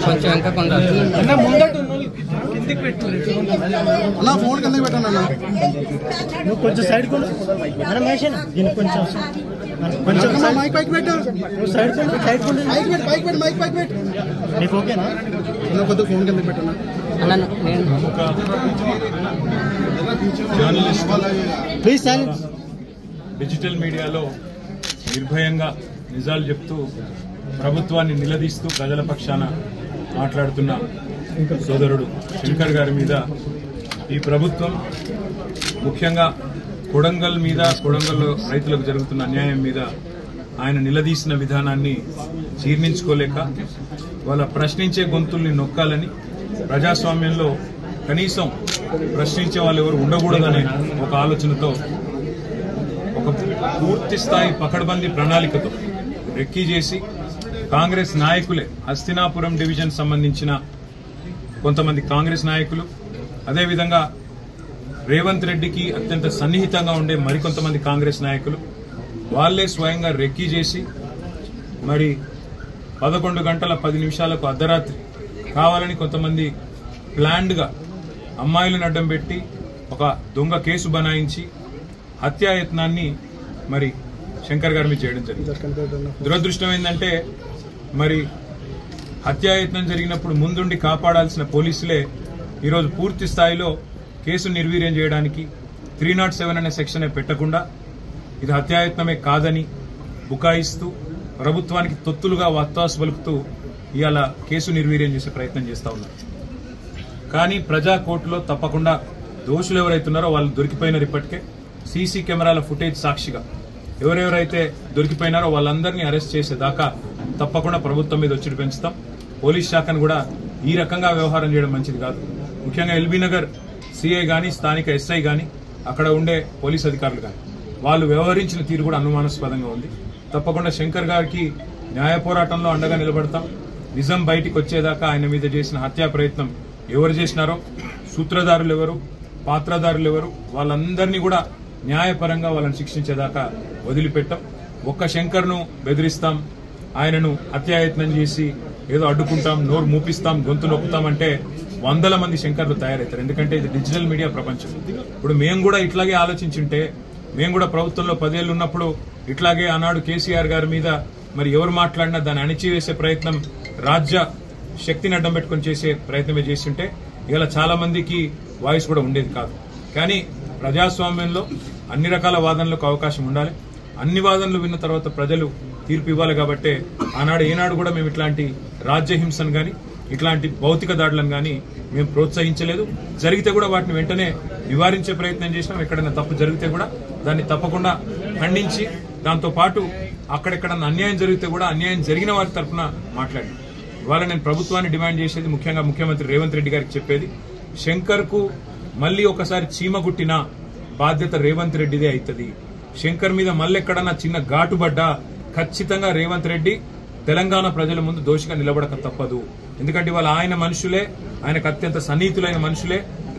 కొంచెం ఇంకా కొండ ముందట కిందికి పెట్టు అలా ఫోన్ కిందకి పెట్టండి అన్న నువ్వు కొంచెం సైడ్ కొను అన్న మేషన్ దీనికి కొంచెం కొంచెం మైక్ పైకి పెట్టు నువ్వు సైడ్ కొను సైడ్ కొను మైక్ పైకి పెట్టు నీకు ఓకేనా నువ్వు కొద్దిగా ఫోన్ కిందకి పెట్టు అన్న నేను జర్నలిస్ట్ ప్లీజ్ సైలెన్స్ డిజిటల్ మీడియాలో నిర్భయంగా నిజాలు చెప్తూ ప్రభుత్వాన్ని నిలదీస్తూ ప్రజల పక్షాన మాట్లాడుతున్న సోదరుడు శంకర్ గారి మీద ఈ ప్రభుత్వం ముఖ్యంగా కొడంగల్ మీద కొడంగల్లో రైతులకు జరుగుతున్న అన్యాయం మీద ఆయన నిలదీసిన విధానాన్ని జీర్ణించుకోలేక వాళ్ళ ప్రశ్నించే గొంతుల్ని నొక్కాలని ప్రజాస్వామ్యంలో కనీసం ప్రశ్నించే వాళ్ళు ఎవరు ఉండకూడదనే ఒక ఆలోచనతో ఒక పూర్తి స్థాయి పకడ్బందీ ప్రణాళికతో రెక్కీ చేసి కాంగ్రెస్ నాయకులే హస్తినాపురం డివిజన్ సంబంధించిన కొంతమంది కాంగ్రెస్ నాయకులు అదేవిధంగా రేవంత్ రెడ్డికి అత్యంత సన్నిహితంగా ఉండే మరికొంతమంది కాంగ్రెస్ నాయకులు వాళ్లే స్వయంగా రెక్కీ చేసి మరి 11 గంటల 10 నిమిషాలకు అర్ధరాత్రి కావాలని కొంతమంది ప్లాన్డ్గా అమ్మాయిలను అడ్డం పెట్టి ఒక దొంగ కేసు బనాయించి హత్యాయత్నాన్ని మరి శంకర్ గారి మీద చేయడం జరిగింది. దురదృష్టం ఏంటంటే మరి హత్యాయత్నం జరిగినప్పుడు ముందుండి కాపాడాల్సిన పోలీసులే ఈరోజు పూర్తి స్థాయిలో కేసు నిర్వీర్యం చేయడానికి 307 అనే సెక్షనే పెట్టకుండా ఇది హత్యాయత్నమే కాదని బుకాయిస్తూ ప్రభుత్వానికి తొత్తులుగా వత్తాసు పలుకుతూ ఇవాళ కేసు నిర్వీర్యం చేసే ప్రయత్నం చేస్తా ఉన్నారు. కానీ ప్రజా కోర్టులో తప్పకుండా దోషులు ఎవరైతున్నారో వాళ్ళు దొరికిపోయినారు. ఇప్పటికే సీసీ కెమెరాల ఫుటేజ్ సాక్షిగా ఎవరెవరైతే దొరికిపోయినారో వాళ్ళందరినీ అరెస్ట్ చేసేదాకా తప్పకుండా ప్రభుత్వం మీద ఒత్తిడి పెంచుతాం. పోలీస్ శాఖను కూడా ఈ రకంగా వ్యవహారం చేయడం మంచిది కాదు. ముఖ్యంగా ఎల్బీ నగర్ సీఐ గాని స్థానిక ఎస్ఐ గాని అక్కడ ఉండే పోలీస్ అధికారులు గాని వాళ్ళు వ్యవహరించిన తీరు కూడా అనుమానాస్పదంగా ఉంది. తప్పకుండా శంకర్ గారికి న్యాయ పోరాటంలో అండగా నిలబడతాం. నిజం బయటికి వచ్చేదాకా ఆయన మీద చేసిన హత్యా ప్రయత్నం ఎవరు చేసినారో, సూత్రధారులు ఎవరు, పాత్రధారులు ఎవరు, వాళ్ళందరినీ కూడా న్యాయపరంగా వాళ్ళని శిక్షించేదాకా వదిలిపెట్టాం. ఒక్క శంకర్ను బెదిరిస్తాం, ఆయనను హత్యాయత్నం చేసి ఏదో అడ్డుకుంటాం, నోరు మూపిస్తాం, గొంతు నొక్కుతామంటే 100 మంది శంకర్లు తయారవుతారు. ఎందుకంటే ఇది డిజిటల్ మీడియా ప్రపంచం. ఇప్పుడు మేము కూడా ఇట్లాగే ఆలోచించుంటే, మేము కూడా ప్రభుత్వంలో 10 ఏళ్లు ఉన్నప్పుడు ఇట్లాగే ఆనాడు కేసీఆర్ గారి మీద మరి ఎవరు మాట్లాడినా దాన్ని అణిచివేసే ప్రయత్నం, రాజ్య శక్తిని అడ్డం పెట్టుకుని చేసే ప్రయత్నమే చేస్తుంటే ఇలా చాలా మందికి వాయిస్ కూడా ఉండేది కాదు. కానీ ప్రజాస్వామ్యంలో అన్ని రకాల వాదనలకు అవకాశం ఉండాలి. అన్ని వాదనలు విన్న తర్వాత ప్రజలు తీర్పు ఇవ్వాలి. కాబట్టి ఆనాడు ఏనాడు కూడా మేము ఇట్లాంటి రాజ్యహింసను గాని ఇట్లాంటి భౌతిక దాడులను గాని మేము ప్రోత్సహించలేదు. జరిగితే కూడా వాటిని వెంటనే నివారించే ప్రయత్నం చేసినాం. ఎక్కడైనా తప్పు జరిగితే కూడా దాన్ని తప్పకుండా ఖండించి దాంతో పాటు అక్కడెక్కడన్నా అన్యాయం జరిగితే కూడా అన్యాయం జరిగిన వారి తరఫున మాట్లాడినాం. ఇవాళ నేను ప్రభుత్వాన్ని డిమాండ్ చేసేది, ముఖ్యంగా ముఖ్యమంత్రి రేవంత్ రెడ్డి గారికి చెప్పేది, శంకర్ కు మళ్లీ ఒకసారి చీమ గుట్టిన బాధ్యత రేవంత్ రెడ్డిదే అవుతుంది. శంకర్ మీద మళ్ళీ ఎక్కడన్నా చిన్న ఘాటుబడ్డా ఖచ్చితంగా రేవంత్ రెడ్డి తెలంగాణ ప్రజల ముందు దోషిగా నిలబడక తప్పదు. ఎందుకంటే ఇవాళ ఆయన మనుషులే, ఆయనకు అత్యంత సన్నిహితులైన మనుషులే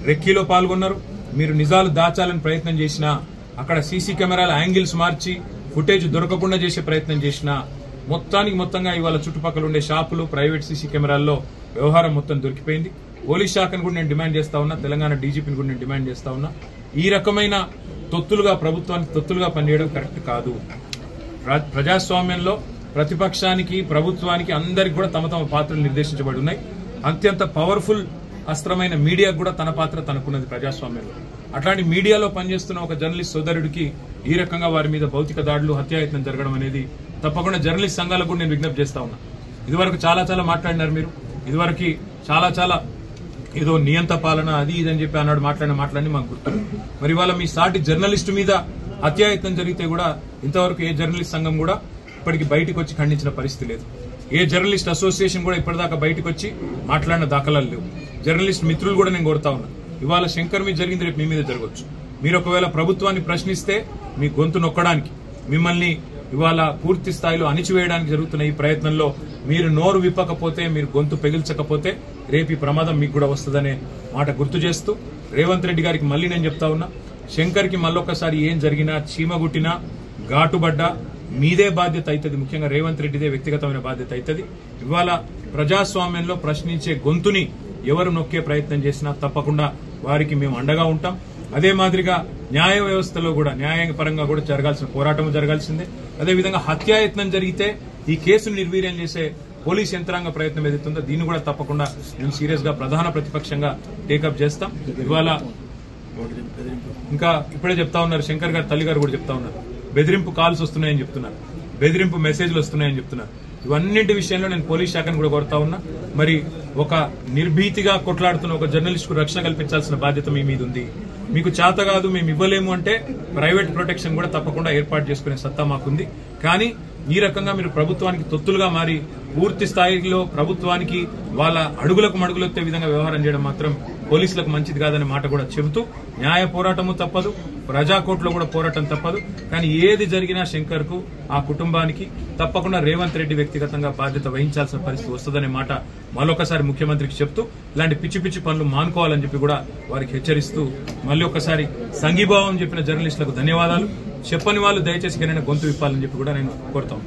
రెక్కీలో పాల్గొన్నారు. మీరు నిజాలు దాచాలని ప్రయత్నం చేసినా, అక్కడ సీసీ కెమెరాల యాంగిల్స్ మార్చి ఫుటేజ్ దొరకకుండా చేసే ప్రయత్నం చేసినా, మొత్తంగా ఇవాళ చుట్టుపక్కల ఉండే షాపులు, ప్రైవేట్ సీసీ కెమెరాల్లో వ్యవహారం మొత్తం దొరికిపోయింది. పోలీస్ శాఖను కూడా నేను డిమాండ్ చేస్తా ఉన్నా, తెలంగాణ డీజీపీని కూడా నేను డిమాండ్ చేస్తా ఉన్నా. ఈ రకమైన తొత్తులుగా ప్రభుత్వానికి తొత్తులుగా పనిచేయడం కరెక్ట్ కాదు. ప్రజాస్వామ్యంలో ప్రతిపక్షానికి, ప్రభుత్వానికి అందరికి కూడా తమ తమ పాత్రలు నిర్దేశించబడి ఉన్నాయి. అత్యంత పవర్ఫుల్ అస్త్రమైన మీడియాకు కూడా తన పాత్ర తనకున్నది ప్రజాస్వామ్యంలో. అట్లాంటి మీడియాలో పనిచేస్తున్న ఒక జర్నలిస్ట్ సోదరుడికి ఈ రకంగా వారి మీద భౌతిక దాడులు, హత్యాయత్నం జరగడం అనేది తప్పకుండా జర్నలిస్ట్ సంఘాలకు కూడా నేను విజ్ఞప్తి చేస్తా ఉన్నా. ఇదివరకు చాలా మాట్లాడినారు మీరు. ఇదివరకు చాలా ఏదో నియంత పాలన అది ఇదని చెప్పి అన్నాడు మాట్లాడి మాకు గుర్తు. మరి ఇవాళ మీ సాటి జర్నలిస్టు మీద హత్యాయత్నం జరిగితే కూడా ఇంతవరకు ఏ జర్నలిస్ట్ సంఘం కూడా ఇప్పటికి బయటకు వచ్చి ఖండించిన పరిస్థితి లేదు. ఏ జర్నలిస్ట్ అసోసియేషన్ కూడా ఇప్పటిదాకా బయటకు వచ్చి మాట్లాడిన దాఖలాలు లేవు. జర్నలిస్ట్ మిత్రులు కూడా నేను కోరుతా ఉన్నా, ఇవాళ శంకర్ మీద జరిగింది రేపు మీ మీద జరగవచ్చు. మీరు ఒకవేళ ప్రభుత్వాన్ని ప్రశ్నిస్తే మీ గొంతు నొక్కడానికి, మిమ్మల్ని ఇవాళ పూర్తి స్థాయిలో అణిచివేయడానికి జరుగుతున్న ఈ ప్రయత్నంలో మీరు నోరు విప్పకపోతే, మీరు గొంతు పెగిల్చకపోతే రేపు ఈ ప్రమాదం మీకు కూడా వస్తుందనే మాట గుర్తు చేస్తూ రేవంత్ రెడ్డి గారికి మళ్లీ నేను చెప్తా ఉన్నా, శంకర్ కి మళ్ళొక్కసారి ఏం జరిగినా, చీమగుట్టినా, ఘాటుబడ్డా మీదే బాధ్యత అవుతుంది. ముఖ్యంగా రేవంత్ రెడ్డిదే వ్యక్తిగతమైన బాధ్యత అవుతుంది. ఇవాళ ప్రజాస్వామ్యంలో ప్రశ్నించే గొంతుని ఎవరు నొక్కే ప్రయత్నం చేసినా తప్పకుండా వారికి మేము అండగా ఉంటాం. అదే మాదిరిగా న్యాయ వ్యవస్థలో కూడా న్యాయపరంగా కూడా జరగాల్సిన పోరాటం జరగాల్సిందే. అదేవిధంగా హత్యాయత్నం జరిగితే ఈ కేసును నిర్వీర్యం చేసే పోలీస్ యంత్రాంగ ప్రయత్నం ఏదైతుందో దీన్ని కూడా తప్పకుండా మేము సీరియస్ గా ప్రధాన ప్రతిపక్షంగా టేకప్ చేస్తాం. ఇవాళ ఇంకా ఇప్పుడే చెప్తా ఉన్నారు, శంకర్ గారు తల్లి గారు కూడా చెప్తా ఉన్నారు, బెదిరింపు కాల్స్ వస్తున్నాయని చెప్తున్నారు, బెదిరింపు మెసేజ్లు వస్తున్నాయని చెప్తున్నారు. ఇవన్నింటి విషయంలో నేను పోలీస్ శాఖను కూడా కోరుతా ఉన్నా. మరి ఒక నిర్భీతిగా కొట్లాడుతున్న ఒక జర్నలిస్ట్ కు రక్షణ కల్పించాల్సిన బాధ్యత మీ మీద ఉంది. మీకు చేత కాదు, మేము ఇవ్వలేము అంటే ప్రైవేట్ ప్రొటెక్షన్ కూడా తప్పకుండా ఏర్పాటు చేసుకునే సత్తా మాకుంది. కానీ ఈ రకంగా మీరు ప్రభుత్వానికి తొత్తులుగా మారి పూర్తి స్థాయిలో ప్రభుత్వానికి వాళ్ళ అడుగులకు మడుగులొత్తే విధంగా వ్యవహారం చేయడం మాత్రం పోలీసులకు మంచిది కాదనే మాట కూడా చెబుతూ, న్యాయ పోరాటము తప్పదు, ప్రజాకోర్టులో కూడా పోరాటం తప్పదు. కానీ ఏది జరిగినా శంకర్ కు ఆ కుటుంబానికి తప్పకుండా రేవంత్ రెడ్డి వ్యక్తిగతంగా బాధ్యత వహించాల్సిన పరిస్థితి వస్తుందనే మాట మరొకసారి ముఖ్యమంత్రికి చెప్తూ, ఇలాంటి పిచ్చి పిచ్చి పనులు మానుకోవాలని చెప్పి కూడా వారికి హెచ్చరిస్తూ, మళ్ళీ ఒకసారి సంఘీభావం చెప్పిన జర్నలిస్టులకు ధన్యవాదాలు. చెప్పని వాళ్ళు దయచేసి గొంతు విప్పాలని చెప్పి కూడా నేను కోరుతాను.